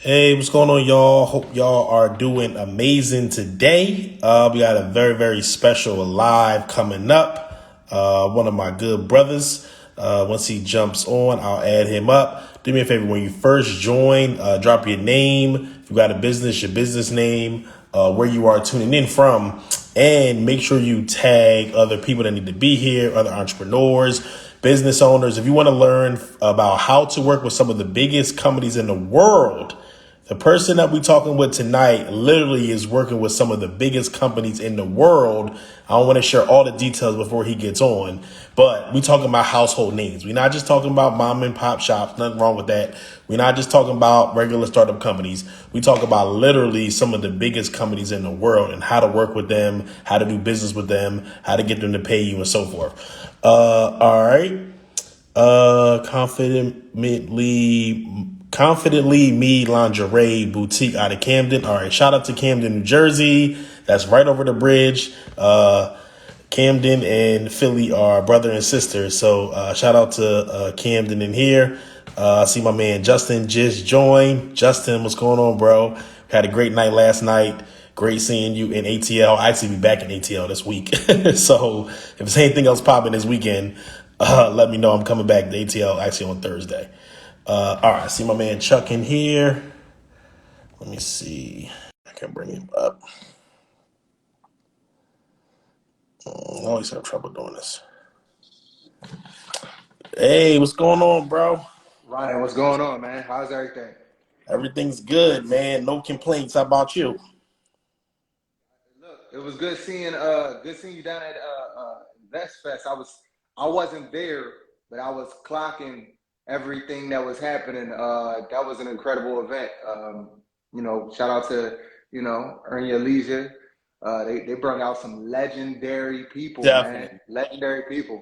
Hey, what's going on, y'all? Hope y'all are doing amazing today. We got a very, very special live coming up. One of my good brothers. Once he jumps on, I'll add him up. Do me a favor, when you first join, drop your name. If you got a business, your business name, where you are tuning in from, and make sure you tag other people that need to be here, other entrepreneurs, business owners. If you want to learn about how to work with some of the biggest companies in the world, the person that we're talking with tonight literally is working with some of the biggest companies in the world. I don't want to share all the details before he gets on, but we're talking about household names. We're not just talking about mom and pop shops. Nothing wrong with that. We're not just talking about regular startup companies. We talk about literally some of the biggest companies in the world and how to work with them, how to do business with them, how to get them to pay you, and so forth. All right. Confidently Me Lingerie Boutique out of Camden. All right, shout out to Camden, New Jersey. That's right over the bridge. Camden and Philly are brother and sister. So shout out to Camden in here. I see my man Justin just joined. Justin, what's going on, bro? Had a great night last night. Great seeing you in ATL. I actually be back in ATL this week. So if there's anything else popping this weekend, let me know. I'm coming back to ATL actually on Thursday. All right, I see my man Chuck in here. Let me see. I can bring him up. I always have trouble doing this. Hey, what's going on, bro? Ryan, what's going on, man? How's everything? Everything's good, man. No complaints. How about you? Look, it was good seeing you down at Vest Fest. I wasn't there, but I was clocking everything that was happening. That was an incredible event. Shout out to Earn Your Leisure. They brought out some legendary people, man. Definitely. Legendary people.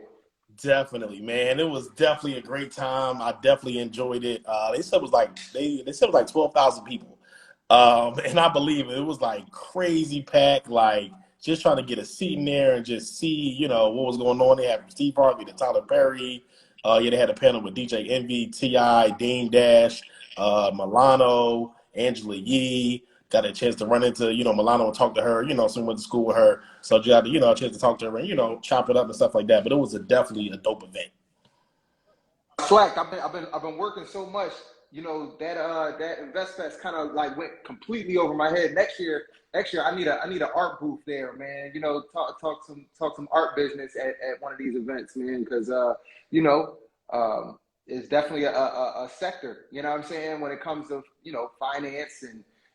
Definitely, man. It was definitely a great time. I definitely enjoyed it. They said it was like 12,000 people. And I believe it. It was like crazy packed, like just trying to get a seat in there and just see, what was going on. They had Steve Harvey to Tyler Perry. Yeah, they had a panel with DJ Envy, T.I., Dame Dash, Milano, Angela Yee. Got a chance to run into, Milano and talk to her, someone went to school with her. So you had, a chance to talk to her and, chop it up and stuff like that. But it was definitely a dope event. Slack. I've been working so much. That InvestFest kind of like went completely over my head. Next year I need an art booth there, man. Talk some art business at one of these events, man. Because you know it's definitely a sector. You know what I'm saying, when it comes to finance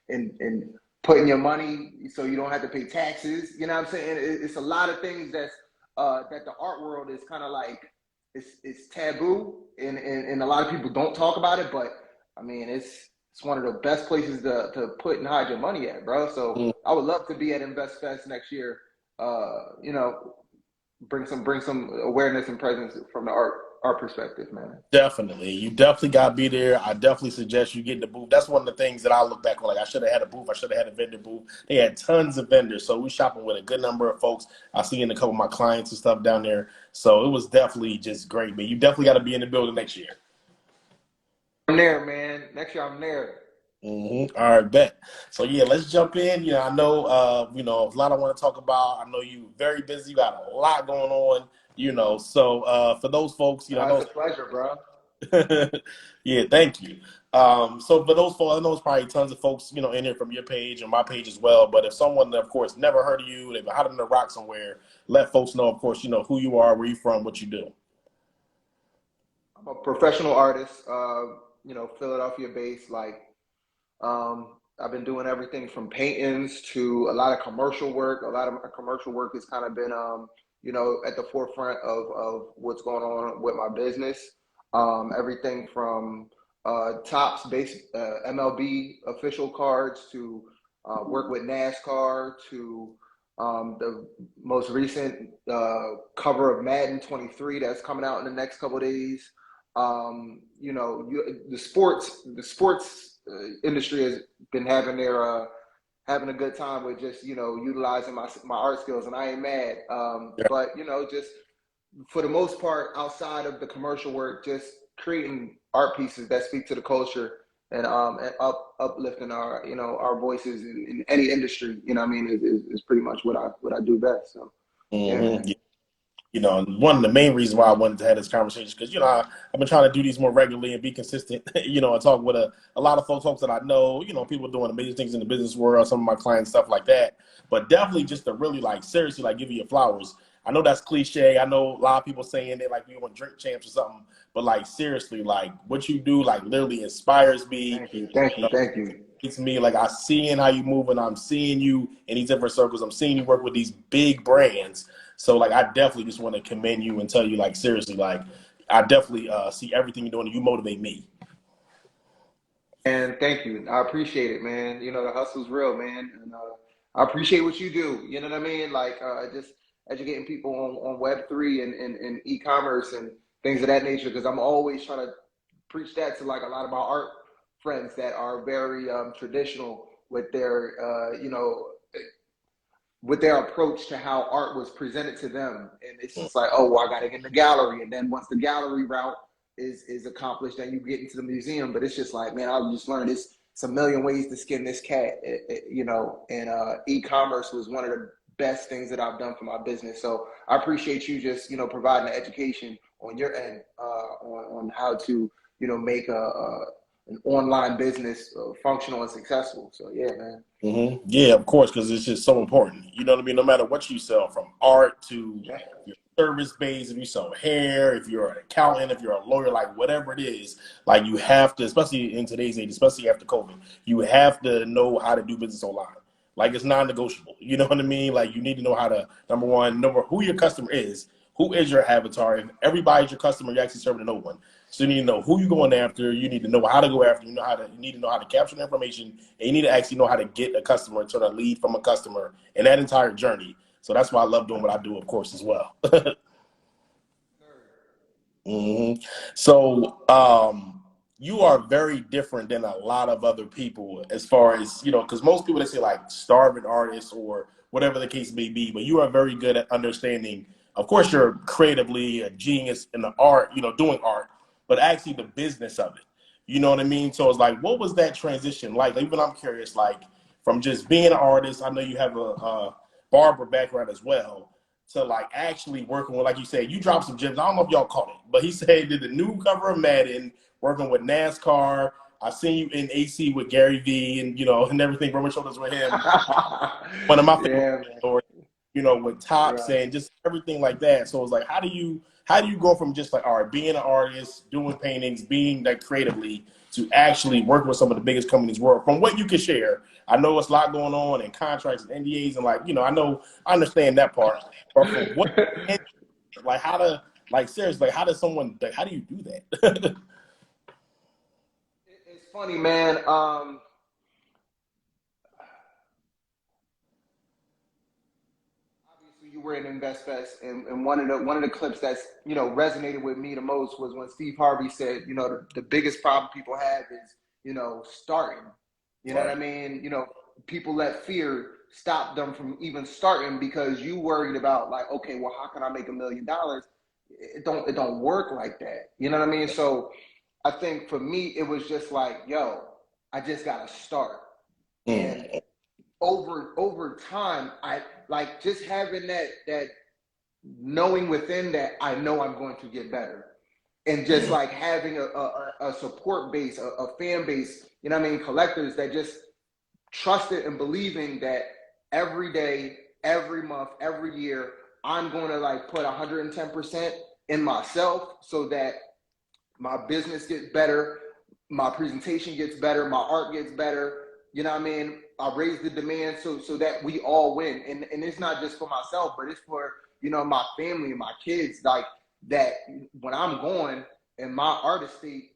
and putting your money so you don't have to pay taxes. You know what I'm saying? It's a lot of things that the art world is kind of like it's taboo, and a lot of people don't talk about it. But I mean, it's one of the best places to put and hide your money at, bro. So I would love to be at Invest Fest next year. You know, bring some awareness and presence from the art perspective, man. Definitely. You definitely got to be there. I definitely suggest you get the booth. That's one of the things that I look back on. Like, I should have had a booth. I should have had a vendor booth. They had tons of vendors. So we shopping with a good number of folks. I see in a couple of my clients and stuff down there. So it was definitely just great, man. You definitely got to be in the building next year. I'm there, man. Next year I'm there. All right, bet. So yeah, let's jump in. I know, a lot I want to talk about. I know you very busy. You got a lot going on. So for those folks, I It's know. a pleasure, bro. Yeah, thank you. So for those folks, I know it's probably tons of folks, in here from your page and my page as well. But if someone, of course, never heard of you, they've been hiding in the rock somewhere, let folks know, of course, who you are, where you from, what you do. I'm a professional artist. Philadelphia based. I've been doing everything from paintings to a lot of commercial work. A lot of my commercial work has kind of been, at the forefront of what's going on with my business. Everything from tops based MLB official cards to work with NASCAR to the most recent cover of Madden 23 that's coming out in the next couple of days. The sports industry has been having a good time with just utilizing my art skills, and I ain't mad. But just for the most part, outside of the commercial work, just creating art pieces that speak to the culture and uplifting our, our voices in any industry, is pretty much what I do best. So yeah, hmm man. And one of the main reasons why I wanted to have this conversation because I've been trying to do these more regularly and be consistent. And talk with a lot of folks that I know. People doing amazing things in the business world. Some of my clients, stuff like that. But definitely just to really like seriously like give you your flowers. I know that's cliche. I know a lot of people saying it like you want drink champs or something. But like seriously, like what you do like literally inspires me. Thank you, thank you, thank you. It's me. Like I seeing how you move, and I'm seeing you in these different circles. I'm seeing you work with these big brands. So like I definitely just want to commend you and tell you like seriously, like I definitely see everything you're doing. And you motivate me. And thank you. I appreciate it, man. The hustle's real, man. And I appreciate what you do. You know what I mean? Like just educating people on Web3 and e-commerce and things of that nature. Because I'm always trying to preach that to like a lot of my art friends that are very traditional with their, with their approach to how art was presented to them. And it's just like, oh, well, I got to get in the gallery. And then once the gallery route is accomplished, then you get into the museum. But it's just like, man, I just learned it's a million ways to skin this cat, and e-commerce was one of the best things that I've done for my business. So I appreciate you just, providing the education on your end on how to, make an online business functional and successful. So yeah, man. Yeah, of course, because it's just so important. You know what I mean? No matter what you sell, from art to Yeah. your service base, if you sell hair, if you're an accountant, if you're a lawyer, like whatever it is, like you have to, especially in today's age, especially after COVID, you have to know how to do business online. Like it's non-negotiable. You know what I mean? Like you need to know how to, number one, know who your customer is, who is your avatar. If everybody's your customer, you're actually serving to no one. So you need to know who you're going after. You need to know how to go after. You need to know how to capture the information, and you need to actually know how to get a customer and turn a lead from a customer and that entire journey. So that's why I love doing what I do, of course, as well. hmm So you are very different than a lot of other people as far as, because most people, they say like starving artists or whatever the case may be, but you are very good at understanding. Of course, you're creatively a genius in the art, doing art, but actually the business of it. You know what I mean? So it's like, what was that transition like? Even I'm curious, like from just being an artist, I know you have a barber background as well, to like actually working with, like you said, you dropped some gems. I don't know if y'all caught it, but he said he did the new cover of Madden, working with NASCAR. I seen you in AC with Gary V and and everything, rubbing shoulders with him. One of my favorite Yeah, man. stories, with Tops Right. and just everything like that. So it's like, how do you go from just like, all right, being an artist, doing paintings, being like creatively, to actually working with some of the biggest companies in the world? From what you can share, I know it's a lot going on and contracts and NDAs and like, I understand that part. But from what, like how to, like seriously, like how does someone, like how do you do that? It's funny, man. Obviously, you were in InvestFest, and one of the clips that's resonated with me the most was when Steve Harvey said, the biggest problem people have is starting. You know what I Right. mean? People let fear stop them from even starting because you worried about like, okay, well, how can I make $1 million? It don't work like that. You know what I mean? So I think for me, it was just like, yo, I just gotta start. And Mm. over time, I like just having that knowing within that I know I'm going to get better. And just Mm. like having a support base, a fan base, collectors that just trusted and believing that every day, every month, every year, I'm going to like put 110% in myself so that my business gets better, my presentation gets better, my art gets better. You know what I mean? I raise the demand so that we all win. And it's not just for myself, but it's for, my family and my kids. Like that when I'm gone and my art estate,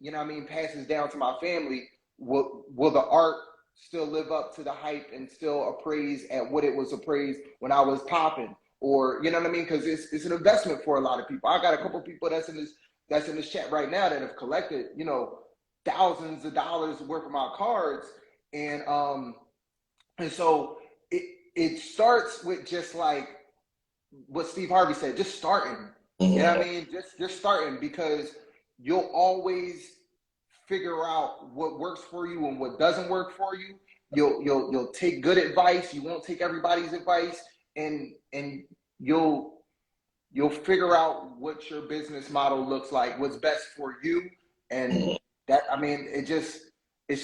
passes down to my family, will the art still live up to the hype and still appraise at what it was appraised when I was popping? Or you know what I mean? Because it's an investment for a lot of people. I got a couple of people that's in this chat right now that have collected, thousands of dollars worth of my cards. And so it starts with just like what Steve Harvey said, just starting. You know what I Mm. mean? Just starting because you'll always figure out what works for you and what doesn't work for you. You'll take good advice. You won't take everybody's advice, and you'll figure out what your business model looks like, what's best for you, and that, I mean, it's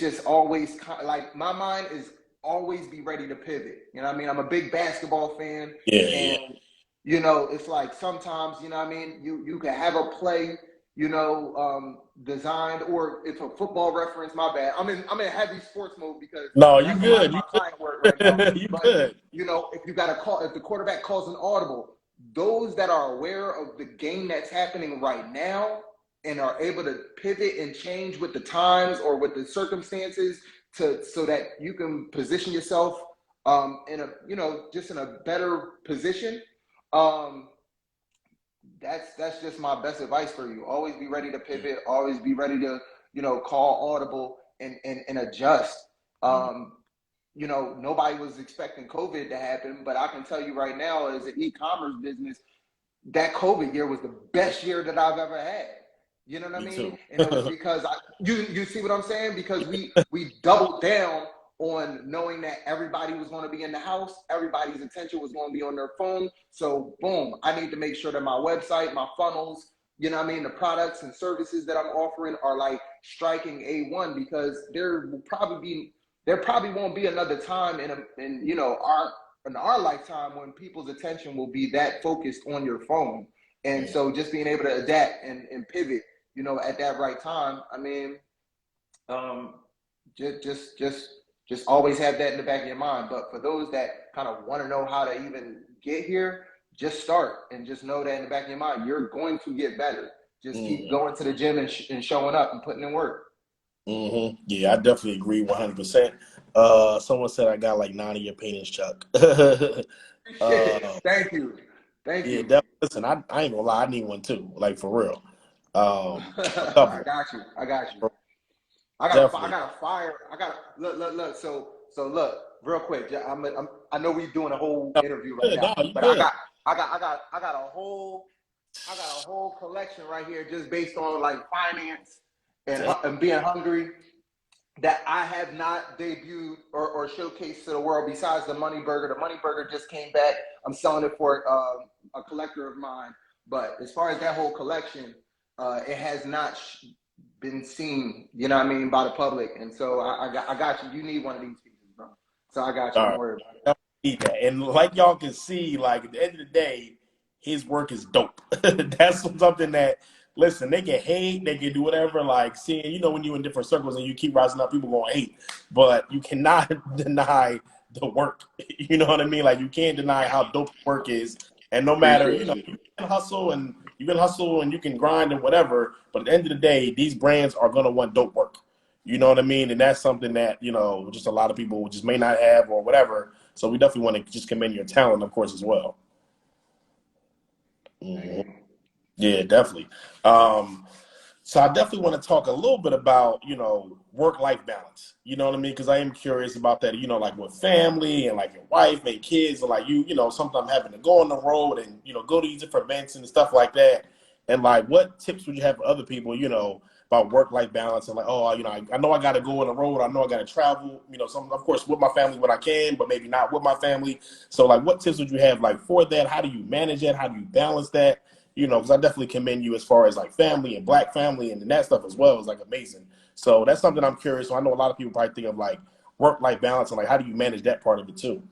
just always like my mind is always be ready to pivot. You know what I mean? I'm a big basketball fan, Yeah, yeah. and you know, it's like sometimes, you know what I mean, you can have a play, you know, designed, or it's a football reference. My bad. I'm in heavy sports mode because No, you that's a lot of good. my client work right now. You you But good. you know, if you got a call, if the quarterback calls an audible, those that are aware of the game that's happening right now and are able to pivot and change with the times or with the circumstances to so that you can position yourself in a, you know, just in a better position. Um, that's just my best advice for you. Always be ready to pivot. Always be ready to, you know, call audible and adjust. Um, you know, nobody was expecting COVID to happen, but I can tell you right now, as an e-commerce business, that COVID year was the best year that I've ever had. You know what I Me mean? too. And it was because you see what I'm saying? Because we doubled down on knowing that everybody was going to be in the house, everybody's attention was going to be on their phone. So boom, I need to make sure that my website, my funnels, you know what I mean, the products and services that I'm offering are like striking A1, because there probably won't be another time in you know our lifetime when people's attention will be that focused on your phone. And so just being able to adapt and pivot, you know, at that right time. I mean, um, just always have that in the back of your mind. But for those that kind of want to know how to even get here, just start and just know that in the back of your mind, you're going to get better. Just keep going to the gym and showing up and putting in work. Yeah, I definitely agree 100%. Someone said I got like 9 of your paintings, Chuck. Thank you. Thank Yeah, you. definitely. Listen, I ain't gonna lie, I need one too, like for real. A I couple, got you. I got you. I definitely. got a fire. I got a look. So look, real quick. I know we're doing a whole interview right Good, now, no, you but good. I got a whole collection right here just based on like finance and being hungry that I have not debuted or showcased to the world besides the Money Burger. The Money Burger just came back. I'm selling it for a collector of mine. But as far as that whole collection, it has not been seen, you know what I mean, by the public. And so I got you. You need one of these pieces, bro. So I got you. All Don't right. worry about it. Definitely need that. And like y'all can see, like at the end of the day, his work is dope. That's something that, listen, they can hate, they can do whatever. Like seeing, you know, when you're in different circles and you keep rising up, people gonna hate, but you cannot deny the work. You know what I mean? Like you can't deny how dope the work is. And no matter, you Appreciate know, you. you can hustle and you can grind and whatever. But at the end of the day, these brands are gonna want dope work. You know what I mean? And that's something that, you know, just a lot of people just may not have or whatever. So we definitely want to just commend your talent, of course, as well. Thank Hmm. you. Yeah, definitely. Um, so I definitely want to talk a little bit about, you know, work-life balance. You know what I mean? Because I am curious about that, you know, like with family and like your wife and kids and like you know, sometimes having to go on the road and, you know, go to these different events and stuff like that. And like, what tips would you have for other people, you know, about work-life balance and like, oh, you know, I know I got to go on the road. I know I got to travel, you know, some, of course, with my family when I can, but maybe not with my family. So like, what tips would you have like for that? How do you manage that? How do you balance that? You know, because I definitely commend you as far as like family and black family and that stuff as well is like amazing. So that's something I'm curious. So I know a lot of people probably think of like work-life balance and like how do you manage that part of it too?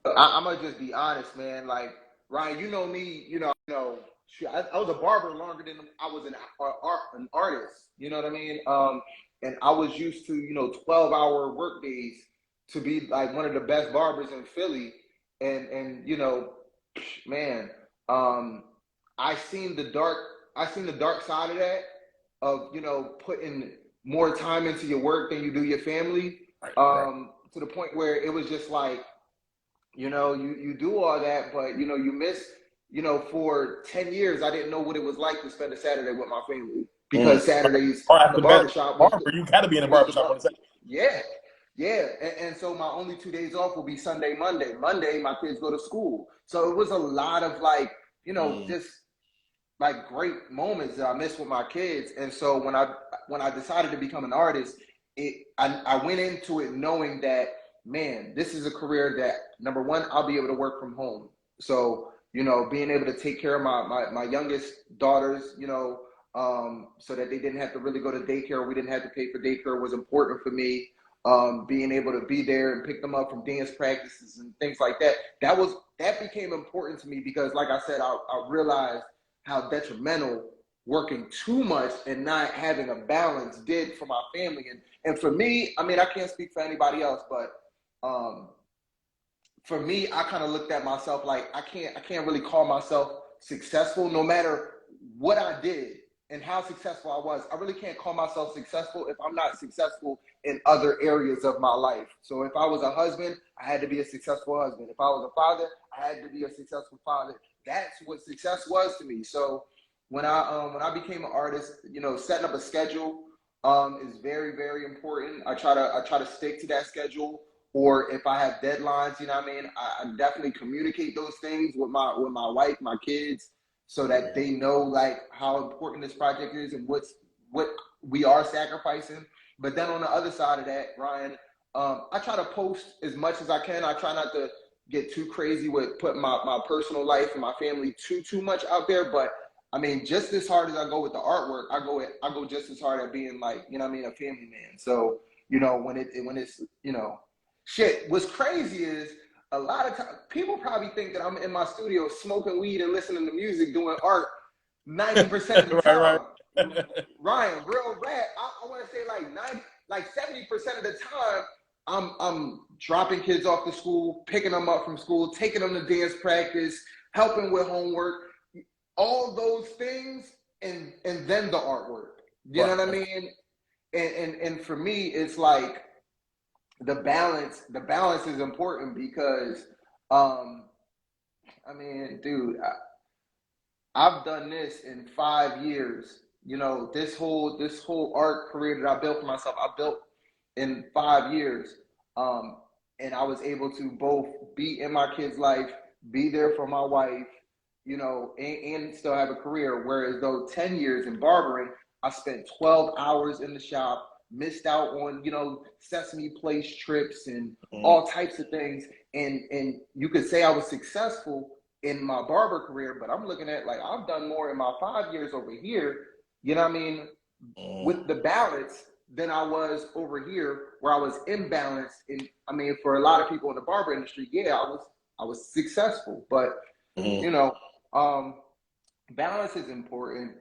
I'm gonna just be honest, man. Like Ryan, you know me. Shoot, I was a barber longer than I was an artist. You know what I mean? And I was used to 12-hour work days to be like one of the best barbers in Philly. And man, um, I seen the dark. I seen the dark side of that, of putting more time into your work than you do your family. Right, right. To the point where it was just like, you do all that, but you miss, for 10 years, I didn't know what it was like to spend a Saturday with my family, because Right. Saturdays Or in the after best barbershop barber, you got to be in the was the barbershop month. on the second. Yeah. Yeah. And so my only 2 days off will be Sunday, Monday. Monday, my kids go to school. So it was a lot of like, Mm, just like great moments that I missed with my kids. And so when I decided to become an artist, I went into it knowing that, man, this is a career that, number one, I'll be able to work from home. So, you know, being able to take care of my youngest daughters, you know, so that they didn't have to really go to daycare. We didn't have to pay for daycare was important for me. Being able to be there and pick them up from dance practices and things like that. That became important to me because, like I said, I realized how detrimental working too much and not having a balance did for my family. And for me, I mean, I can't speak for anybody else, but um, for me, I kind of looked at myself like I can't really call myself successful no matter what I did and how successful I was. I really can't call myself successful if I'm not successful in other areas of my life. So if I was a husband, I had to be a successful husband. If I was a father, I had to be a successful father. That's what success was to me. So when I became an artist, you know, setting up a schedule is very, very important. I try to stick to that schedule. Or if I have deadlines, you know what I mean, I definitely communicate those things with my wife, my kids, so that they know like how important this project is and what we are sacrificing. But then on the other side of that, Ryan, I try to post as much as I can. I try not to get too crazy with putting my personal life and my family too much out there. But I mean, just as hard as I go with the artwork, I go just as hard at being like, you know what I mean, a family man. So, you know, when it's, you know, shit, what's crazy is a lot of time people probably think that I'm in my studio smoking weed and listening to music doing art 90% of the Right, right. time. Ryan, real rap, I want to say like 90, like 70% of the time, I'm dropping kids off to school, picking them up from school, taking them to dance practice, helping with homework, all those things, and then the artwork. You know Right. what I mean? And for me, it's like the balance is important because um I mean, dude, I've done this in 5 years. You know, this whole art career that I built for myself, I built in 5 years. Um, and I was able to both be in my kid's life, be there for my wife, you know, and still have a career. Whereas though 10 years in barbering, I spent 12 hours in the shop, missed out on, you know, Sesame Place trips and Mhm. all types of things. And you could say I was successful in my barber career, but I'm looking at like I've done more in my 5 years over here, you know what I mean, Mhm. with the balance than I was over here where I was imbalanced. And I mean, for a lot of people in the barber industry, yeah, I was successful, but Mhm. you know, um, balance is important.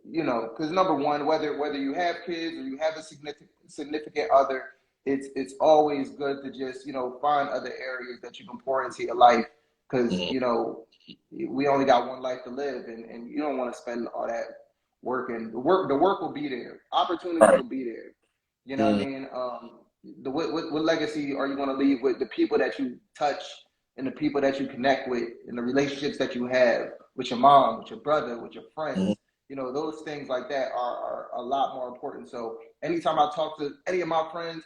You know, because number one, whether you have kids or you have a significant other, it's always good to just, you know, find other areas that you can pour into your life because Mhm. you know we only got one life to live, and you don't want to spend all that working. The work will be there, opportunities Right. will be there. You know what I Mhm. mean? What legacy are you going to leave with the people that you touch and the people that you connect with and the relationships that you have with your mom, with your brother, with your Mhm. friends? You know, those things like that are a lot more important. So anytime I talk to any of my friends,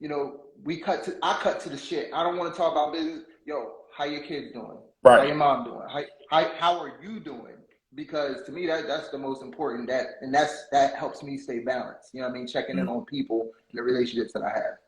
you know, I cut to the shit. I don't want to talk about business. Yo, how your kids doing? How Right. your mom doing? How are you doing? Because to me that's the most important. That helps me stay balanced. You know what I mean? Checking in on people and the relationships that I have.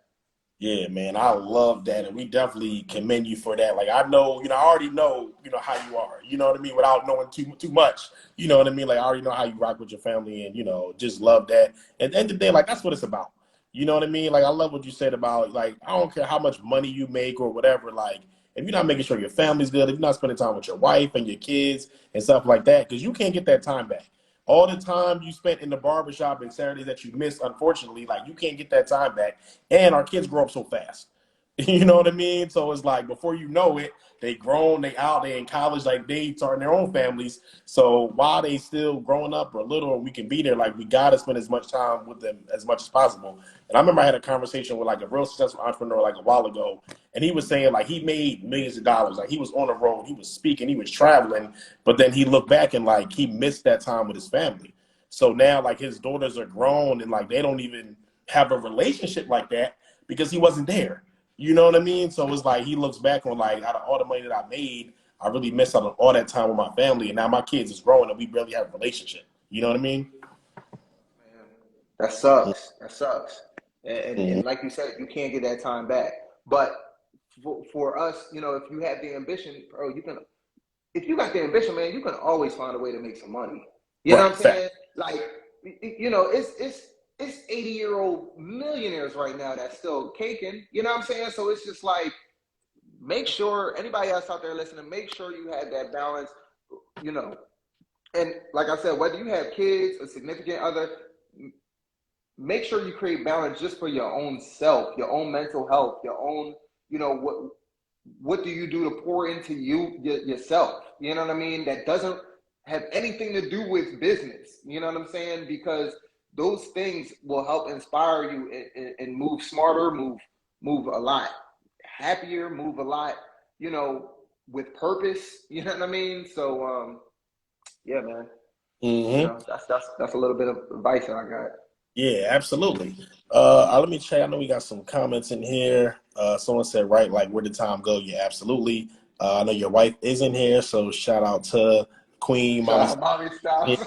Yeah, man, I love that, and we definitely commend you for that. Like, I know, I already know, how you are. You know what I mean, without knowing too much. You know what I mean. Like, I already know how you rock with your family, and just love that. At the end of the day, like, that's what it's about. You know what I mean? Like, I love what you said about like, I don't care how much money you make or whatever. Like, if you're not making sure your family's good, if you're not spending time with your wife and your kids and stuff like that, because you can't get that time back. All the time you spent in the barbershop and Saturdays that you missed, unfortunately, like you can't get that time back. And our kids grow up so fast. You know what I mean? So it's like before you know it, they grown, they out, they in college, like they starting their own families. So while they still growing up or little, and we can be there, like we gotta spend as much time with them as much as possible. And I remember I had a conversation with like a real successful entrepreneur like a while ago, and he was saying like he made millions of dollars, like he was on the road, he was speaking, he was traveling, but then he looked back and like he missed that time with his family. So now like his daughters are grown and like they don't even have a relationship like that because he wasn't there. You know what I mean? So it's like he looks back on like out of all the money that I made, I really miss out on all that time with my family. And now my kids is growing and we barely have a relationship. You know what I mean? Man, that sucks. That sucks. Mm-hmm. And like you said, you can't get that time back. But for us, you know, if you have the ambition, bro, you can. If you got the ambition, man, you can always find a way to make some money. You know Right. what I'm Fact. saying? Like, you know, it's 80-year-old millionaires right now that's still caking. You know what I'm saying? So it's just like, make sure anybody else out there listening, make sure you have that balance. You know, and like I said, whether you have kids, a significant other, make sure you create balance just for your own self, your own mental health, your own, you know, what do you do to pour into yourself? You know what I mean? That doesn't have anything to do with business. You know what I'm saying? Because those things will help inspire you and move smarter, move a lot happier, move a lot, you know, with purpose. You know what I mean? So yeah, man. You Mm-hmm. know, that's a little bit of advice that I got. Yeah, absolutely. Let me check. I know we got some comments in here. Someone said, right, like, where did time go? Yeah, absolutely. I know your wife is in here, so shout out to Queen, Shout Mommy. out mommy styles.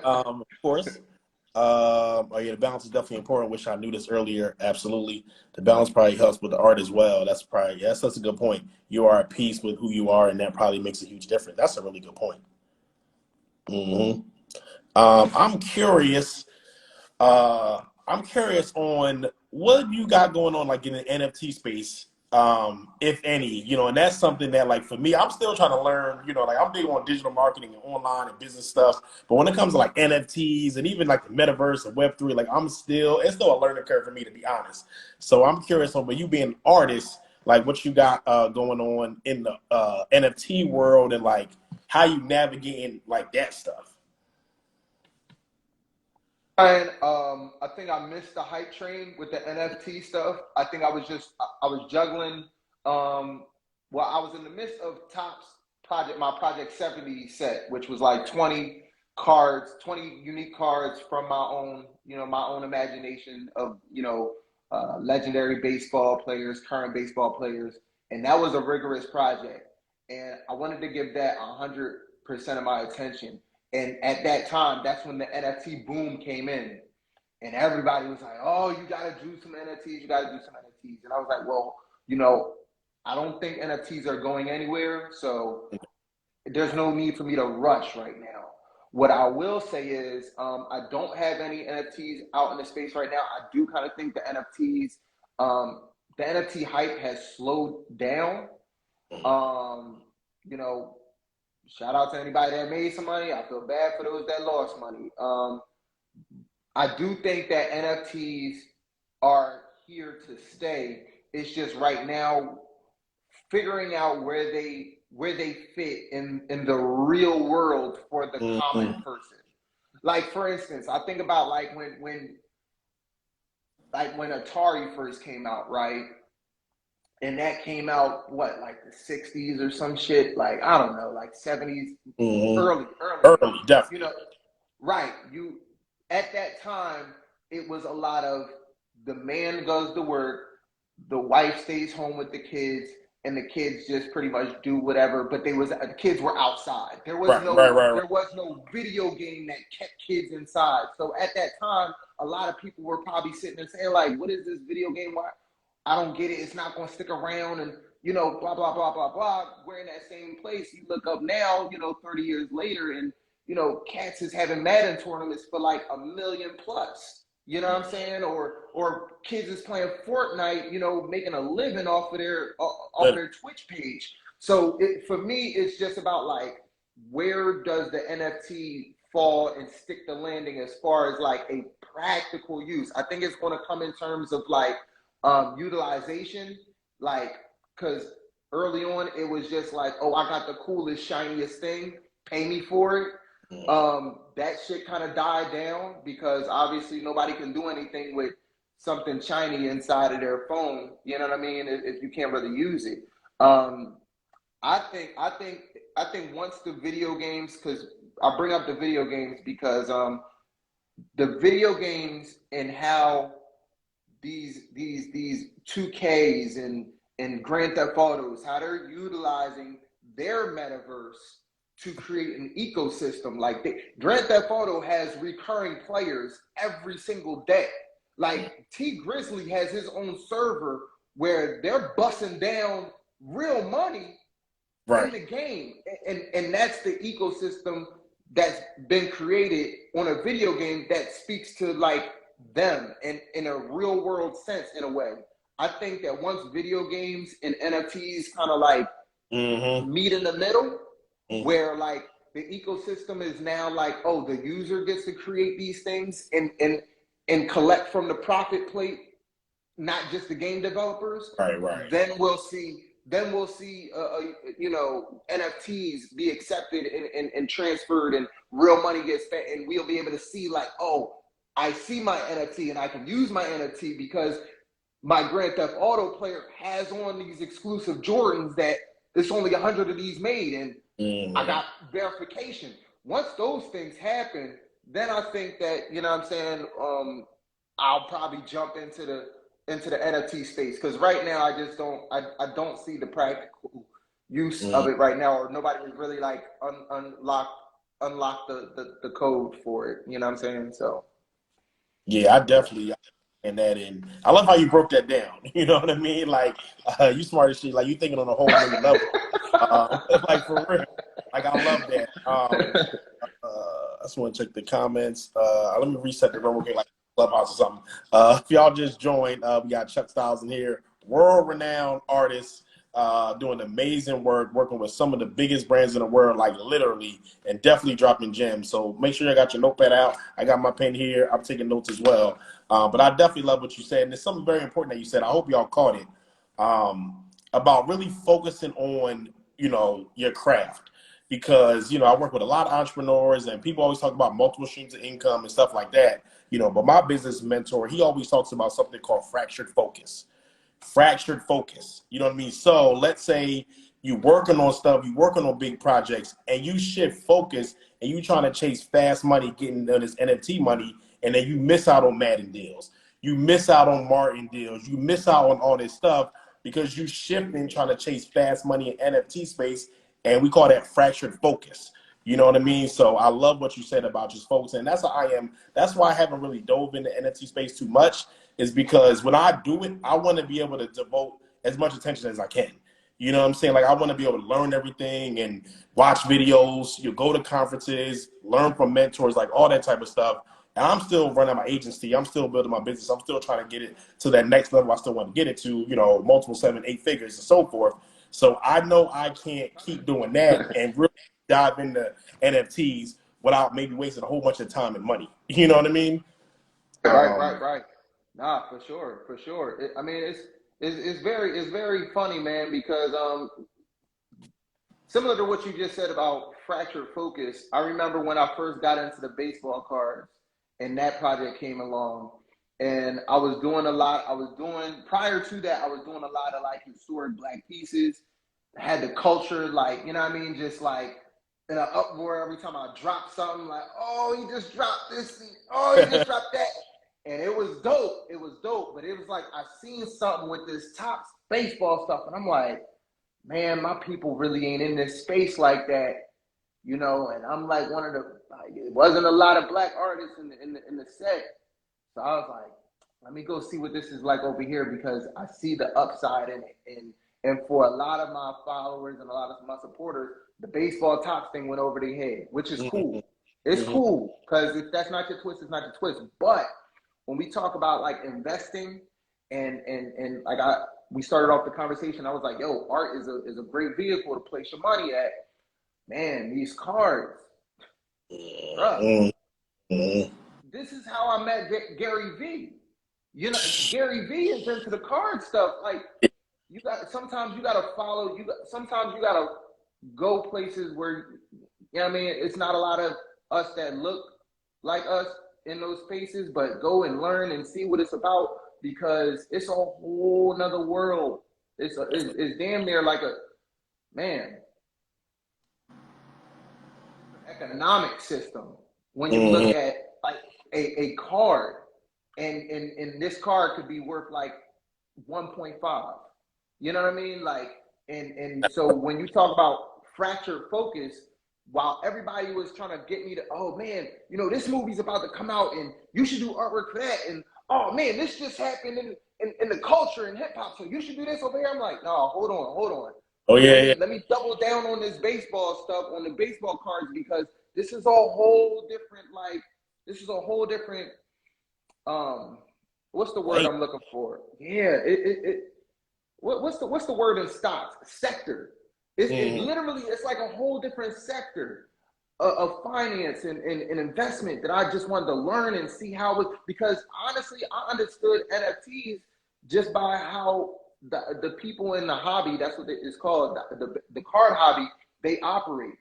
Of course. Oh yeah, the balance is definitely important. Wish I knew this earlier. Absolutely, the balance probably helps with the art as well. That's probably yes, that's a good point. You are at peace with who you are, and that probably makes a huge difference. That's a really good point. Hmm. I'm curious. I'm curious on what you got going on, like in the NFT space, if any, and that's something that, like, for me, I'm still trying to learn. Like, I'm big on digital marketing and online and business stuff, but when it comes to like NFTs and even like the metaverse and Web3, like, it's still a learning curve for me, to be honest. So I'm curious on, but you being an artist, like, what you got going on in the NFT world, and like how you navigating like that stuff. And I think I missed the hype train with the NFT stuff. I think I was juggling. Um, well, I was in the midst of Top's my Project 70 set, which was like 20 cards, 20 unique cards from my own, my own imagination of, legendary baseball players, current baseball players, and that was a rigorous project, and I wanted to give that 100% of my attention. And at that time, that's when the NFT boom came in. And everybody was like, oh, you got to do some NFTs. You got to do some NFTs. And I was like, well, you know, I don't think NFTs are going anywhere. So there's no need for me to rush right now. What I will say is I don't have any NFTs out in the space right now. I do kind of think the NFT hype has slowed down. Um, you know, Shout out to anybody that made some money. I feel bad for those that lost money. I do think that NFTs are here to stay. It's just right now figuring out where they fit in the real world for the common Mm-hmm. person. Like, for instance, I think about like when Atari first came out, right? And that came out what, like the 60s or some shit, like I don't know, like 70s, Mm-hmm. early. Early, You definitely. know, right. You At that time, it was a lot of the man goes to work, the wife stays home with the kids, and the kids just pretty much do whatever. But the kids were outside. There was Right, right, no right, right. there was no video game that kept kids inside. So at that time, a lot of people were probably sitting there saying like, "What is this video game? Why I don't get it. It's not going to stick around," and blah blah blah blah blah. We're in that same place. You look up now, 30 years later, and Cats is having Madden tournaments for like 1 million plus. You know what I'm saying? Or kids is playing Fortnite, making a living off of But their Twitch page. So for me, it's just about like, where does the NFT fall and stick the landing as far as like a practical use? I think it's going to come in terms of like utilization, like, because early on it was just like, oh, I got the coolest, shiniest thing, pay me for it. That shit kind of died down because obviously nobody can do anything with something shiny inside of their phone. You know what I mean? If you can't really use it. Um, I think once the video games, because I bring up the video games because the video games and how these 2Ks and Grand Theft Autos, how they're utilizing their metaverse to create an ecosystem. Like Grand Theft Auto has recurring players every single day. Like T Grizzly has his own server where they're busting down real money in the game. And that's the ecosystem that's been created on a video game that speaks to like them and in a real world sense in a way. I think that once video games and NFTs kind of like meet in the middle, where like the ecosystem is now like, oh, the user gets to create these things and collect from the profit plate, not just the game developers. Right. Then we'll see you know, NFTs be accepted and transferred, and real money gets spent, and we'll be able to see like, oh, I see my NFT and I can use my NFT because my Grand Theft Auto player has on these exclusive Jordans that there's only 100 of these made, and I got verification. Once those things happen, then I think that, you know what I'm saying, I'll probably jump into the NFT space, because right now I just don't see the practical use of it right now, or nobody has really like unlock the code for it. You know what I'm saying? So yeah, I definitely and that, and I love how you broke that down. You know what I mean? Like you smart as shit. Like you thinking on a whole new level. Like for real. Like I love that. I just want to check the comments. Let me reset the room. Okay, like Clubhouse or something. If y'all just joined, we got Chuck Styles in here, world-renowned artist, doing amazing work, working with some of the biggest brands in the world, like literally, and definitely dropping gems. So make sure you got your notepad out. I got my pen here. I'm taking notes as well. But I definitely love what you said. And there's something very important that you said. I hope y'all caught it, about really focusing on, you know, your craft. Because, you know, I work with a lot of entrepreneurs, and people always talk about multiple streams of income and stuff like that. You know, but my business mentor, he always talks about something called fractured focus. Fractured focus. You know what I mean? So let's say you're working on stuff, you're working on big projects, and you shift focus and you trying to chase fast money, getting this NFT money, and then you miss out on Madden deals. You miss out on Martin deals. You miss out on all this stuff because you shifting trying to chase fast money in NFT space, and we call that fractured focus. You know what I mean? So I love what you said about just focusing. And that's how I am. That's why I haven't really dove into NFT space too much, is because when I do it, I want to be able to devote as much attention as I can. You know what I'm saying? Like I want to be able to learn everything and watch videos, you go to conferences, learn from mentors, like all that type of stuff. And I'm still running my agency. I'm still building my business. I'm still trying to get it to that next level. I still want to get it to, you know, multiple 7, 8 figures and so forth. So I know I can't keep doing that and really dive into NFTs without maybe wasting a whole bunch of time and money. You know what I mean? Right. Nah, for sure. I mean, it's very funny, man, because similar to what you just said about fractured focus, I remember when I first got into the baseball cards and that project came along, and I was doing prior to that, I was doing a lot of like historic black pieces. Had the culture, like, you know what I mean, just like in an uproar every time I dropped something, like, oh, he just dropped this, oh, he just dropped that. And it was dope. But it was like I seen something with this Topps baseball stuff, and I'm like, man, my people really ain't in this space like that, you know. And I'm like one of the, like, it wasn't a lot of black artists in the set, so I was like, let me go see what this is like over here, because I see the upside in it. And for a lot of my followers and a lot of my supporters, the baseball Topps thing went over their head, which is cool. It's cool, because if that's not your twist, it's not your twist. But when we talk about like investing and like we started off the conversation, I was like, yo, art is a great vehicle to place your money at. Man, these cards, bruh. This is how I met Gary V. You know, Gary V is into the card stuff. Like, sometimes you gotta follow. Sometimes you gotta go places where, you know what I mean, it's not a lot of us that look like us in those spaces, but go and learn and see what it's about, because it's a whole nother world. It's damn near like a, man, economic system when you look at like a card, and this card could be worth like 1.5. You know what I mean? Like, and so when you talk about fractured focus while everybody was trying to get me to, oh man, you know, this movie's about to come out and you should do artwork for that. And oh man, this just happened in the culture and hip hop, so you should do this over here. I'm like, no, hold on. Oh yeah, Let me double down on this baseball stuff, on the baseball cards, because this is a whole different, what's the word yeah. I'm looking for? Yeah, what's the word in stocks? Sector. It literally, it's like a whole different sector of finance and investment that I just wanted to learn and see how it, because honestly, I understood NFTs just by how the people in the hobby, that's what it's called, the card hobby, they operate.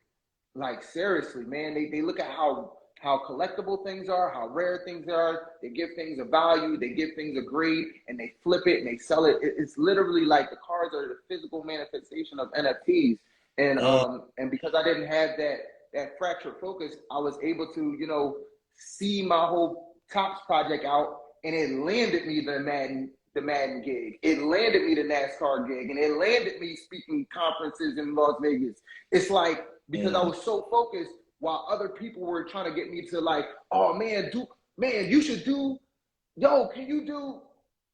Like seriously, man, they look at how collectible things are, how rare things are. They give things a value, they give things a grade, and they flip it and they sell it. It's literally like the cards are the physical manifestation of NFTs. And because I didn't have that fractured focus, I was able to, you know, see my whole Tops project out, and it landed me the Madden gig. It landed me the NASCAR gig, and it landed me speaking conferences in Las Vegas. It's like, because I was so focused, while other people were trying to get me to like, oh man, you should do, yo, can you do?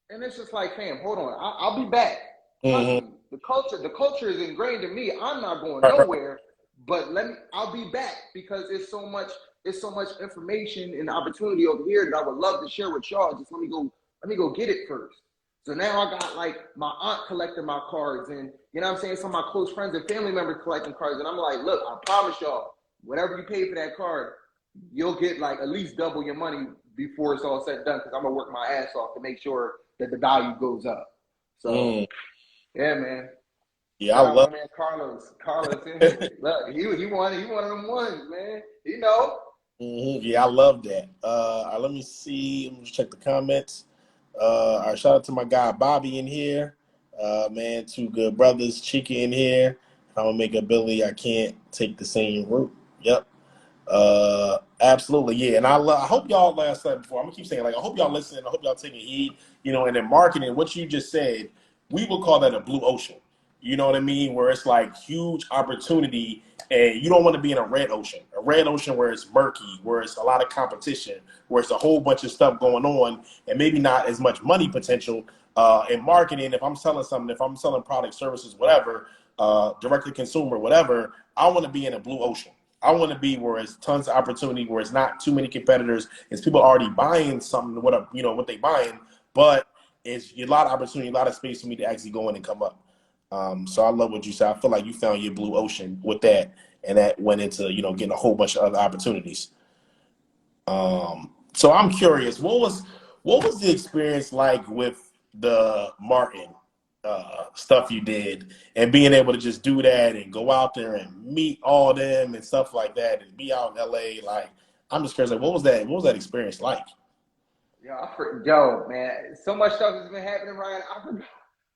And it's just like, fam, hold on, I'll be back. Trust me, the culture is ingrained in me. I'm not going nowhere, but I'll be back, because it's so much information and opportunity over here that I would love to share with y'all. Just let me go get it first. So now I got like my aunt collecting my cards, and you know what I'm saying, some of my close friends and family members collecting cards, and I'm like, look, I promise y'all, whatever you pay for that card, you'll get like at least double your money before it's all said and done, because I'm gonna work my ass off to make sure that the value goes up. So yeah, man. Yeah, Shout I out my love. man Carlos. Look, he one of them ones, man. You know. Yeah, I love that. Let me see. Let me just check the comments. All right, shout out to my guy Bobby in here. Man, two good brothers, Chica in here. If I don't make a Billy, I can't take the same route. Yep. Absolutely, yeah. And I hope y'all, like I said before, I'm gonna keep saying, like, I hope y'all listening, I hope y'all taking heed, you know, and in marketing, what you just said, we would call that a blue ocean. You know what I mean? Where it's like huge opportunity, and you don't want to be in a red ocean. A red ocean where it's murky, where it's a lot of competition, where it's a whole bunch of stuff going on, and maybe not as much money potential. In marketing, if I'm selling something, if I'm selling products, services, whatever, direct to consumer, whatever, I want to be in a blue ocean. I want to be where it's tons of opportunity, where it's not too many competitors, it's people already buying something, what they buying, but it's a lot of opportunity, a lot of space for me to actually go in and come up. So I love what you said. I feel like you found your blue ocean with that, and that went into, you know, getting a whole bunch of other opportunities. So I'm curious, what was the experience like with the Martin stuff you did, and being able to just do that and go out there and meet all them and stuff like that, and be out in LA? Like, I'm just curious, like, what was that experience like? Yo, man, so much stuff has been happening, Ryan.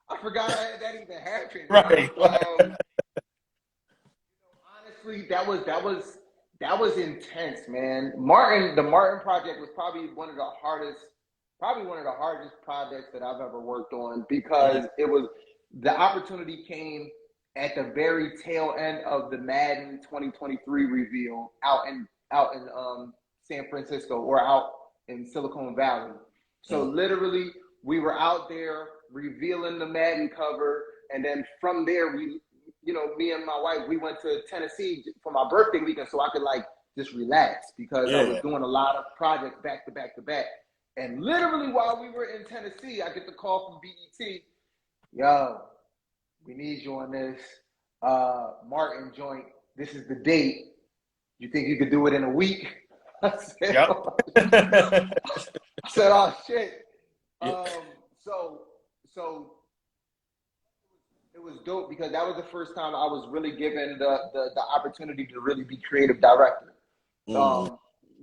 I forgot that even happened. Right. Honestly, that was intense, man. The Martin project was probably one of the hardest projects that I've ever worked on, because the opportunity came at the very tail end of the Madden 2023 reveal out in San Francisco, or out in Silicon Valley. So literally, we were out there revealing the Madden cover, and then from there, me and my wife, we went to Tennessee for my birthday weekend, so I could like just relax, because I was doing a lot of projects back to back to back. And literally, while we were in Tennessee, I get the call from BET, yo, we need you on this Martin joint. This is the date. You think you could do it in a week? I said, oh shit. So it was dope, because that was the first time I was really given the opportunity to really be creative director.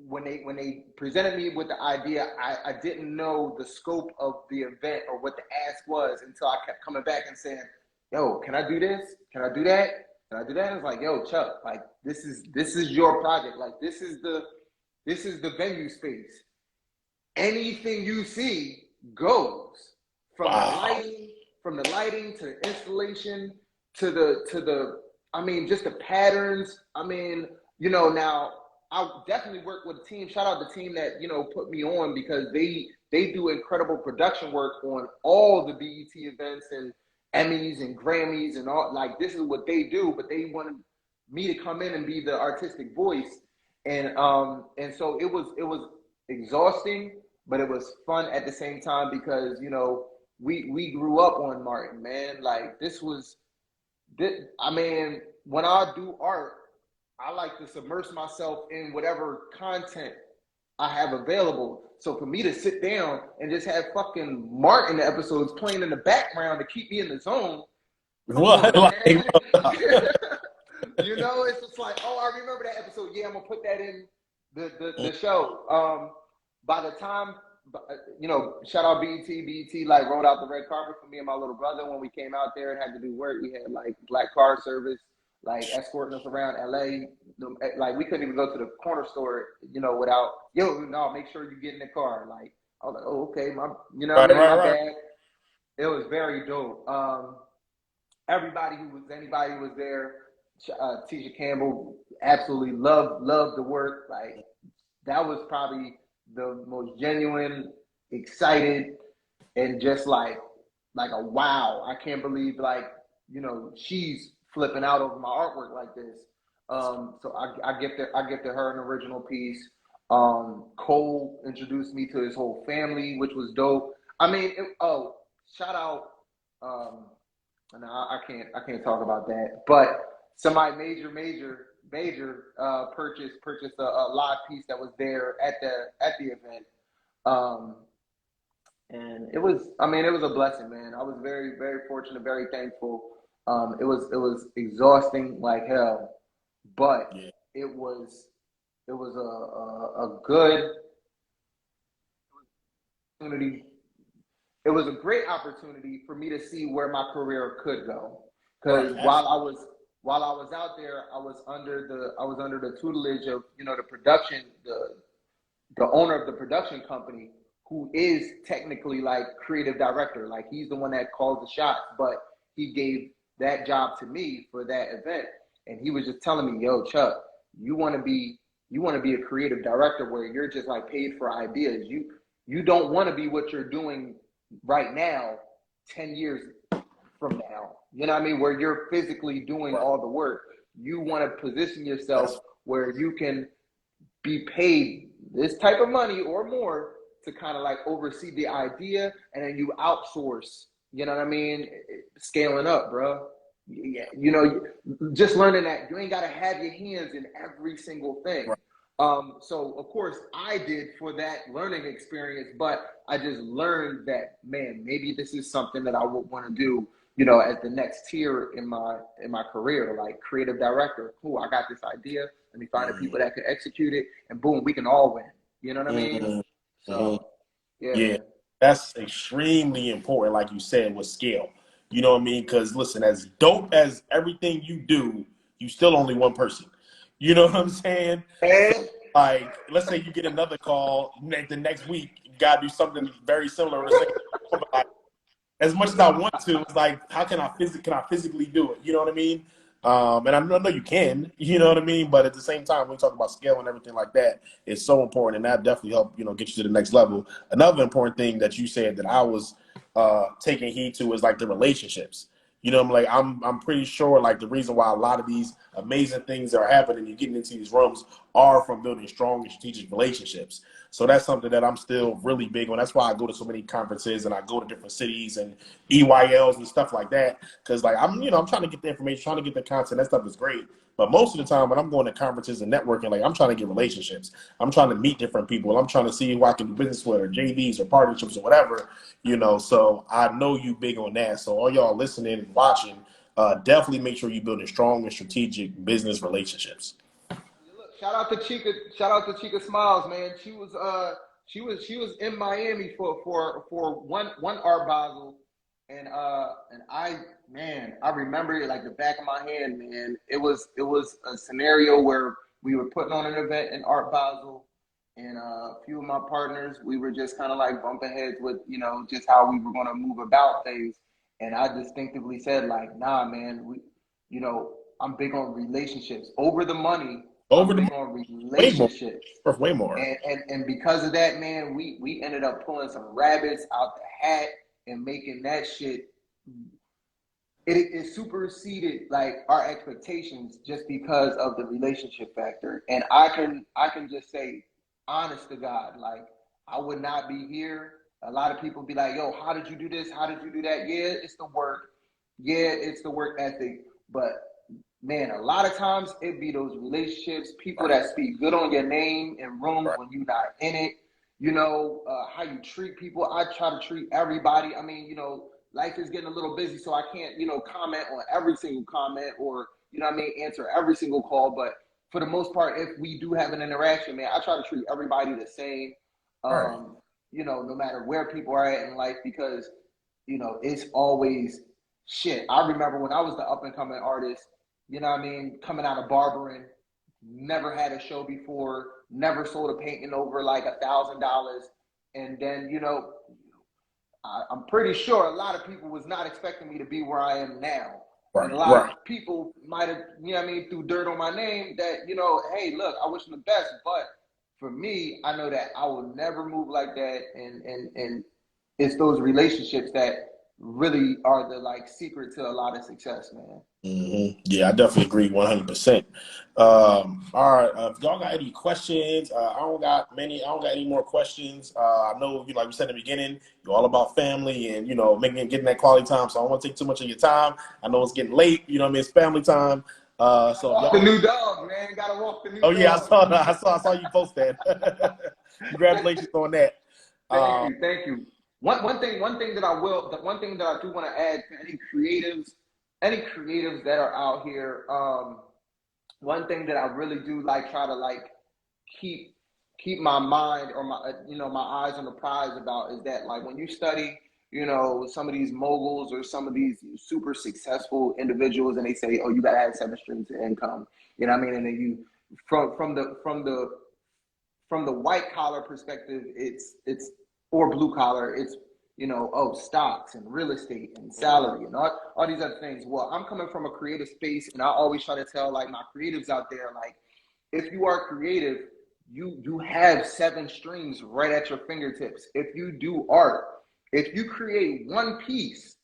When they presented me with the idea, I didn't know the scope of the event or what the ask was, until I kept coming back and saying, yo, can I do this? Can I do that? Can I do that? And it's like, yo, Chuck, like, this is your project. Like, this is the venue space. Anything you see goes, from the lighting to the installation, to the I mean, just the patterns. I mean, you know, now I definitely work with a team. Shout out the team that, you know, put me on, because they do incredible production work on all the BET events and Emmys and Grammys and all. Like, this is what they do, but they wanted me to come in and be the artistic voice. And so it was exhausting, but it was fun at the same time, because, you know, we grew up on Martin, man. Like, I mean, when I do art, I like to submerge myself in whatever content I have available. So for me to sit down and just have fucking Martin episodes playing in the background to keep me in the zone, come What? on, Like, man. You know, it's just like, oh, I remember that episode. Yeah, I'm gonna put that in the show. By the time, you know, shout out BET. BET like rolled out the red carpet for me and my little brother when we came out there and had to do work. We had like black car service, like escorting us around LA. Like, we couldn't even go to the corner store, you know, without, yo, no, make sure you get in the car. Like, I was like, oh, okay, you know what I mean, my right. bad. It was very dope. Anybody who was there. Tisha Campbell, absolutely loved the work. Like, that was probably the most genuine, excited, and just like a wow. I can't believe, like, you know, she's flipping out over my artwork like this. So I get to her an original piece. Cole introduced me to his whole family, which was dope. I mean, shout out. No, I can't talk about that. But somebody major purchased a live piece that was there at the event. And it was a blessing, man. I was very, very fortunate, very thankful. It was exhausting like hell, but Yeah. it was a good opportunity. It was a great opportunity for me to see where my career could go. Because Right. while I was out there, I was under the tutelage of, you know, the owner of the production company, who is technically like creative director. Like, he's the one that calls the shots, but he gave that job to me for that event. And he was just telling me, yo, Chuck, you want to be a creative director where you're just like paid for ideas. You don't want to be what you're doing right now 10 years from now. You know what I mean? Where you're physically doing all the work. You want to position yourself where you can be paid this type of money or more to kind of like oversee the idea, and then you outsource. You know what I mean? Scaling up, bro. Yeah, you know, just learning that you ain't got to have your hands in every single thing. Right. So of course I did for that learning experience, but I just learned that, man, maybe this is something that I would want to do, you know, as the next tier in my career, like creative director. Cool, I got this idea. Let me find the people that can execute it, and boom, we can all win. You know what I mean? Mm-hmm. So, yeah, Yeah, man. that's extremely important, like you said, with scale. You know what I mean? Because listen, as dope as everything you do, you still only one person. You know what I'm saying? So, And like, let's say you get another call the next week, you gotta do something very similar or the same. Like, as much as I want to, it's like, how can I physically do it? You know what I mean? And I know you can, you know what I mean? But at the same time, when we talk about scale and everything like that, it's so important, and that definitely help, you know, get you to the next level. Another important thing that you said that I was taking heed to is like the relationships. You know, I'm pretty sure like the reason why a lot of these amazing things that are happening, you're getting into these rooms, are from building strong and strategic relationships. So that's something that I'm still really big on. That's why I go to so many conferences and I go to different cities and EYLs and stuff like that. Because like I'm trying to get the information, trying to get the content. That stuff is great. But most of the time when I'm going to conferences and networking, like I'm trying to get relationships. I'm trying to meet different people. I'm trying to see who I can do business with, or JVs or partnerships or whatever. You know, so I know you big on that. So all y'all listening and watching, definitely make sure you building strong and strategic business relationships. look, shout out to Chica. Shout out to Chica Smiles, man. She was in Miami for one Art Basel, and I remember it like the back of my hand, man. It was a scenario where we were putting on an event in Art Basel, and a few of my partners, we were just kind of like bumping heads with, you know, just how we were going to move about things. And I distinctively said, like, nah, man, you know, I'm big on relationships over the money. Over I'm the big on way more, relationships. way more. And because of that, man, we ended up pulling some rabbits out the hat and making that shit. It superseded like our expectations just because of the relationship factor. And I can just say, honest to God, like I would not be here. A lot of people be like, yo, how did you do this? How did you do that? Yeah, it's the work. Yeah, it's the work ethic. But man, a lot of times it be those relationships, people Right. that speak good on your name in rooms Right. when you're not in it. How you treat people. I try to treat everybody. I mean, life is getting a little busy, so I can't, comment on every single comment or, answer every single call. But for the most part, if we do have an interaction, man, I try to treat everybody the same, Right. no matter where people are at in life, because, it's always shit. I remember when I was the up and coming artist, coming out of barbering, never had a show before, never sold a painting over like $1,000. And then, I'm pretty sure a lot of people was not expecting me to be where I am now. And a Right. lot Right. of people might have, threw dirt on my name that, hey, look, I wish them the best. But for me, I know that I will never move like that. And it's those relationships that really are the like secret to a lot of success, man. Yeah, I definitely agree 100%. All right, if y'all got any questions, I don't got many. I don't got any more questions. I know, like we said in the beginning, you're all about family and getting that quality time. So I don't want to take too much of your time. I know it's getting late. You know what I mean? It's family time. So if Walk the y'all. new dog, man. Gotta walk the new Oh yeah, I dog. saw that. I saw you post that. Congratulations on that. Thank you. One thing that one thing that I do want to add to any creatives that are out here. One thing that I really do like try to like keep my mind or my eyes on the prize about is that like when you study, some of these moguls or some of these super successful individuals, and they say, oh, you gotta have 7 streams of income. You know what I mean? And then you from the white collar perspective, it's or blue collar, it's stocks and real estate and salary and all these other things. Well, I'm coming from a creative space, and I always try to tell like my creatives out there, like if you are creative, you have 7 streams right at your fingertips. If you do art, if you create one piece,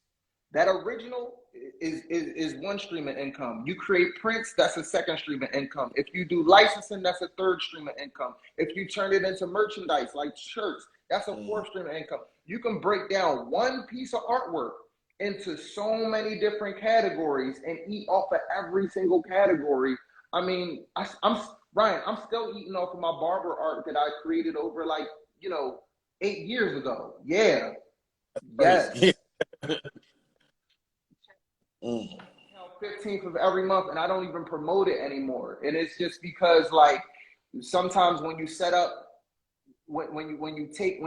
that original is one stream of income. You create prints, that's a second stream of income. If you do licensing, that's a third stream of income. If you turn it into merchandise like shirts, that's a fourth stream of income. You can break down one piece of artwork into so many different categories and eat off of every single category. I mean, I'm Ryan, I'm still eating off of my barber art that I created over 8 years ago. Yeah. Crazy. Yes. 15th of every month, and I don't even promote it anymore. And it's just because like sometimes when you set up when you take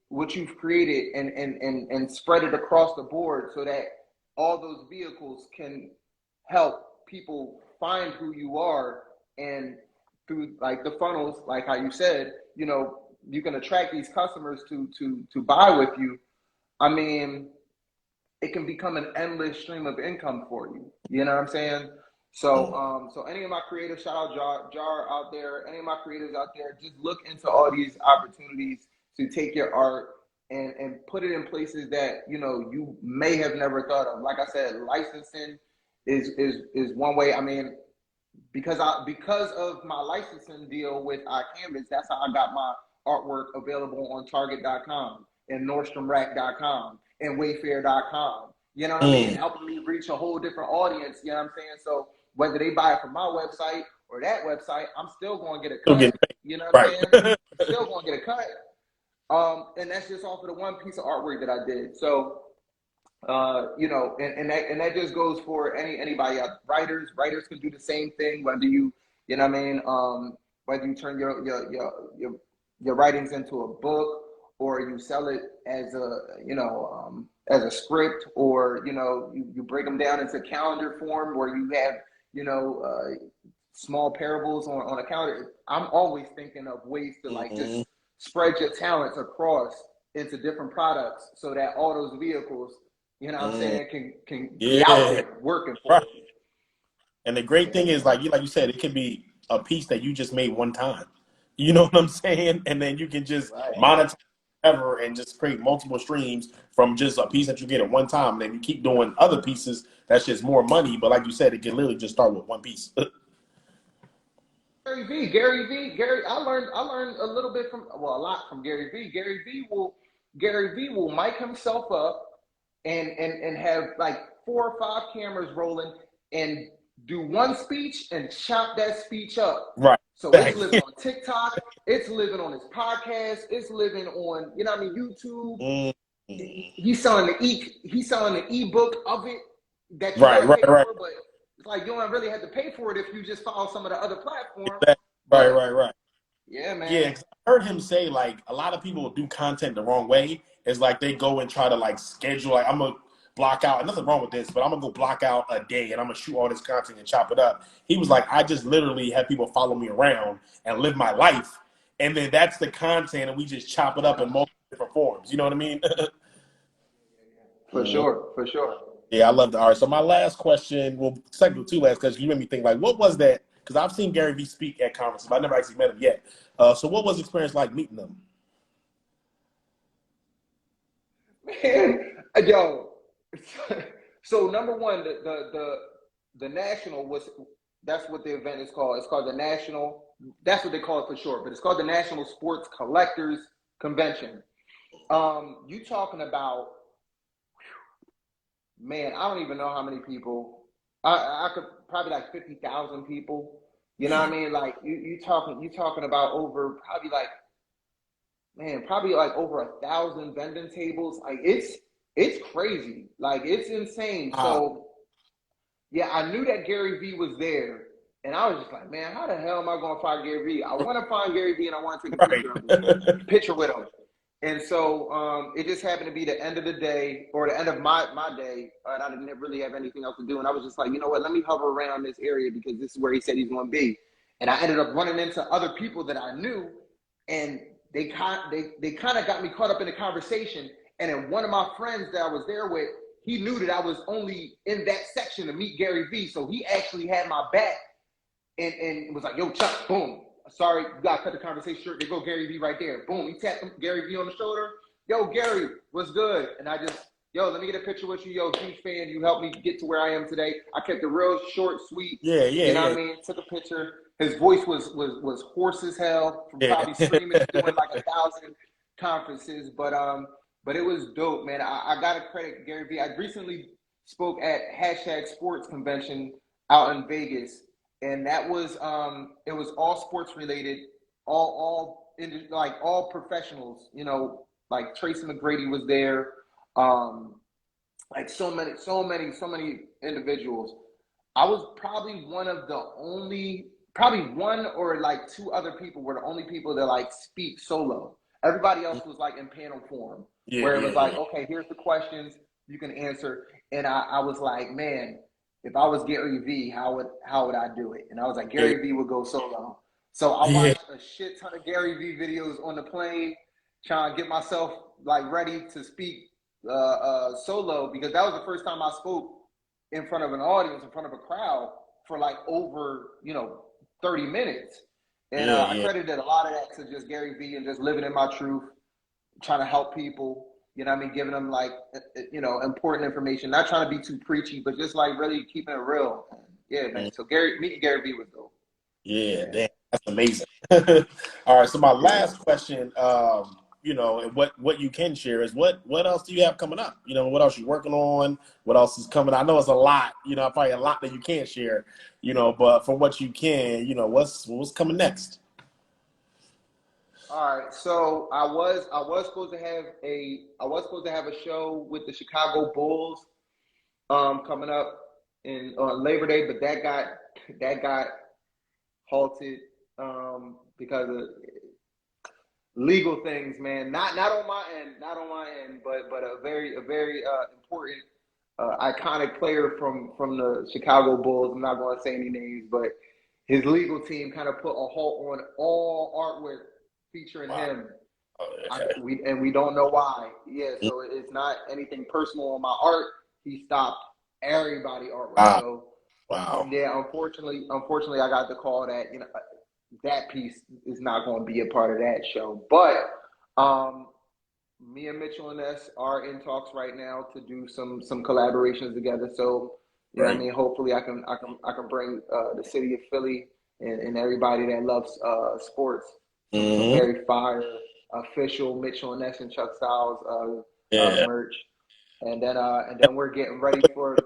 what you've created and spread it across the board so that all those vehicles can help people find who you are, and through like the funnels, like how you said, you can attract these customers to buy with you. I mean, it can become an endless stream of income for you. You know what I'm saying? So any of my creatives, shout out Jar out there, any of my creatives out there, just look into all these opportunities to take your art and put it in places that you may have never thought of. Like I said, licensing is one way. I mean, because of my licensing deal with iCanvas, that's how I got my artwork available on Target.com and NordstromRack.com and Wayfair.com. You know what I mean? And helping me reach a whole different audience. You know what I'm saying? So whether they buy it from my website or that website, I'm still going to get a Still cut. getting paid. You know what I'm Right. saying? I'm still going to get a cut. And that's just off of the one piece of artwork that I did. So and that just goes for anybody else. Writers can do the same thing, whether whether you turn your writings into a book, or you sell it as as a script, or you break them down into calendar form where you have small parables on a calendar. I'm always thinking of ways to like just spread your talents across into different products so that all those vehicles, you know what I'm saying, can be out there working for Right. you. And the great thing is, like you said, it can be a piece that you just made one time. You know what I'm saying? And then you can just Right. monetize ever and just create multiple streams from just a piece that you get at one time. And then you keep doing other pieces. That's just more money. But like you said, it can literally just start with one piece. Gary. I learned a little bit from, well, a lot from Gary V. Gary V will mic himself up and have like 4 or 5 cameras rolling and do one speech and chop that speech up. Right. So it's living on TikTok, it's living on his podcast, it's living on, you know what I mean, YouTube. Mm. He's selling the ebook of it that you Right, gotta right, pay right. for, but it's like you don't really have to pay for it if you just follow some of the other platforms. Exactly. Right, But right, right. yeah, Yeah, man. 'cause I heard him say like a lot of people do content the wrong way. It's like they go and try to like schedule like I'm gonna block out. And nothing wrong with this, but I'm gonna go block out a day and I'm gonna shoot all this content and chop it up. He was like, I just literally have people follow me around and live my life, and then that's the content, and we just chop it up in multiple different forms. You know what I mean? For Mhm. sure, for sure. Yeah, I love the art. So my last question, well, second two last, because you made me think like, what was that? Because I've seen Gary Vee speak at conferences, but I never actually met him yet. So what was the experience like meeting them? Man, yo. So number one, the national was, that's what the event is called. It's called the National. That's what they call it for short, but it's called the National Sports Collectors Convention. You talking about, man? I don't even know how many people. I could probably like 50,000 people. You know what I Man, mean? Like you talking about over probably like, man, probably like over 1,000 vending tables. Like it's crazy. Like it's insane. wow. So yeah, I knew that Gary Vee was there, and I was just like, man, how the hell am I gonna find Gary Vee? I want to find Gary Vee, and I want to take a Right. picture with him. And so it just happened to be the end of the day, or the end of my day, and I didn't really have anything else to do. And I was just like, you know what? Let me hover around this area because this is where he said he's going to be. And I ended up running into other people that I knew, and they kind of got me caught up in the conversation. And then one of my friends that I was there with, he knew that I was only in that section to meet Gary Vee, so he actually had my back and was like, "Yo, Chuck, boom. Sorry, you gotta cut the conversation short. There go Gary Vee right there. Boom." He tapped Gary Vee on the shoulder. "Yo, Gary, what's good?" And I just, "Yo, let me get a picture with you. Yo, huge fan. You helped me get to where I am today." I kept it real short, sweet. Yeah, yeah, You know what yeah, I mean? Took a picture. His voice was hoarse as hell from yeah. probably screaming and doing like 1,000 conferences. But it was dope, man. I gotta credit Gary Vee. I recently spoke at hashtag Sports Convention out in Vegas, and that was it was all sports related, like all professionals, like Tracy McGrady was there, um like so many individuals. I was probably one of the only, probably one or like two other people were the only people that like speak solo. Everybody else was like in panel form, Yeah, where it yeah, was like, yeah. okay, here's the questions you can answer. And I was like, man, if I was Gary Vee, how would I do it? And I was like, Yeah, Gary Vee would go solo. So I yeah. watched a shit ton of Gary Vee videos on the plane, trying to get myself like ready to speak solo, because that was the first time I spoke in front of an audience, in front of a crowd for like over 30 minutes. And Yeah, I yeah. credited a lot of that to just Gary Vee and just living in my truth, trying to help people. You know what I mean? Giving them like important information, not trying to be too preachy, but just like really keeping it real. Yeah, man. Mm. So meeting Gary Vee was dope. Yeah, Yeah, damn, that's amazing. All right, so my yeah. last question, and what you can share is what else do you have coming up? What else you working on? What else is coming? I know it's a lot, probably a lot that you can't share, but for what you can, what's coming next? All right. So I was supposed to have a show with the Chicago Bulls coming up in on Labor Day, but that got halted because of legal things, man. Not on my end, but a very important iconic player from the Chicago Bulls. I'm not going to say any names, but his legal team kind of put a halt on all artwork featuring Wow. him. Okay. We don't know why. Yeah, so it's not anything personal on my art. He stopped everybody artwork. Wow. So Wow. Yeah, unfortunately, I got the call that that piece is not going to be a part of that show. But um, me and Mitchell and S are in talks right now to do some collaborations together. So what I Right. mean, hopefully I can bring the city of Philly and everybody that loves sports some Hmm. very fire official Mitchell and S and Chuck Styles Yeah. merch, and then we're getting ready for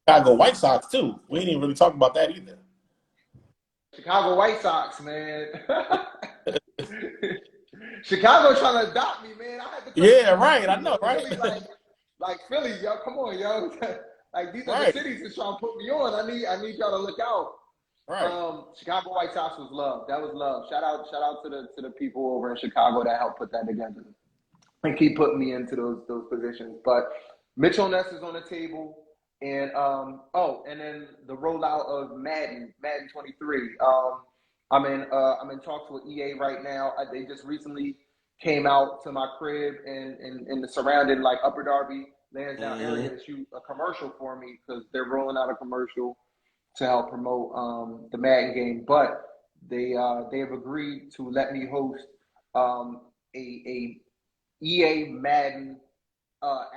Chicago White Sox too. We didn't even really talk about that either. Chicago White Sox, man. Chicago trying to adopt me, man. I had to come to Yeah, the right. I DC, know, yo. right? Philly, like Philly, yo. Come on, yo. Like these other Right, cities is trying to put me on. I need y'all to look out. right. Chicago White Sox was love. That was love. Shout out to the people over in Chicago that helped put that together and keep putting me into those positions. But Mitchell Ness is on the table, and and then the rollout of Madden 23. I'm in talks with EA right now. They just recently came out to my crib and in the surrounding like Upper Darby, Lansdowne area Hmm. to shoot a commercial for me because they're rolling out a commercial to help promote the Madden game. But they have agreed to let me host a EA Madden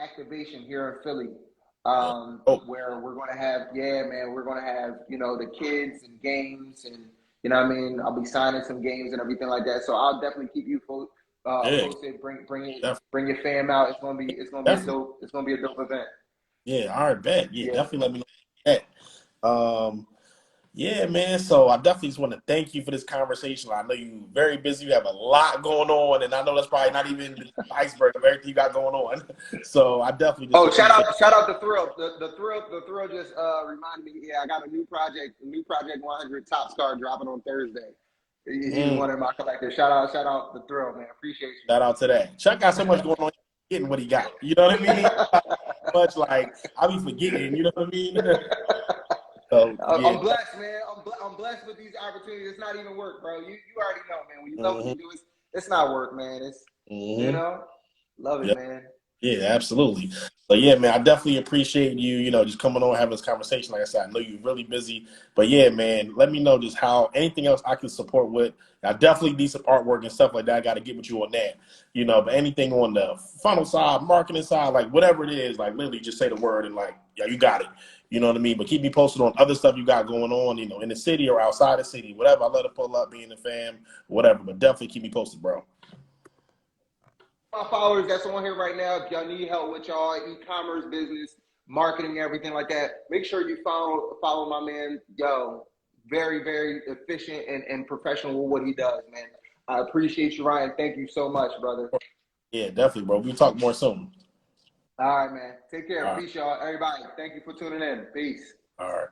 activation here in Philly, Oh, where we're going to have, yeah, man, we're going to have, the kids and games and, what I mean? I'll be signing some games and everything like that. So I'll definitely keep you yeah, posted. def- Bring your fam out. It's gonna be a definitely. dope. It's gonna be a dope event. Yeah, all right, bet. Yeah, Yeah. definitely let me know that. Yeah, man. So I definitely just want to thank you for this conversation. I know you're very busy. You have a lot going on, and I know that's probably not even the iceberg of everything you got going on. So I definitely just Oh, appreciate. shout out the thrill. The thrill just reminded me. Yeah, I got a new project 100 top star dropping on Thursday. He's Mm, one of my collectors. Shout out the thrill, man. Appreciate shout out to that. Chuck got so much going on, he's getting what he got. You know what I mean? Much like I be forgetting. You know what I mean? So yeah. I'm blessed, man. I'm blessed with these opportunities. It's not even work, bro. You already know, man. When you love what Hmm. you do, it's not work, man. It's you Hmm. know, love it, man. Yeah, absolutely. So yeah, man, I definitely appreciate you, just coming on having this conversation. Like I said, I know you're really busy, but yeah, man, let me know just how anything else I can support with. I definitely need some artwork and stuff like that. I got to get with you on that, but anything on the funnel side, marketing side, like whatever it is, like literally just say the word and like, yeah, you got it. You know what I mean? But keep me posted on other stuff you got going on, in the city or outside the city, whatever. I love to pull up, being a fam, whatever. But definitely keep me posted, bro. My followers that's on here right now, if y'all need help with y'all e-commerce business, marketing, everything like that, make sure you follow my man. Yo, very, very efficient and professional with what he does, man. I appreciate you, Ryan. Thank you so much, brother. Yeah, definitely, bro. We'll talk more soon. All right, man. Take care. All right. Peace, y'all. Everybody, thank you for tuning in. Peace. All right.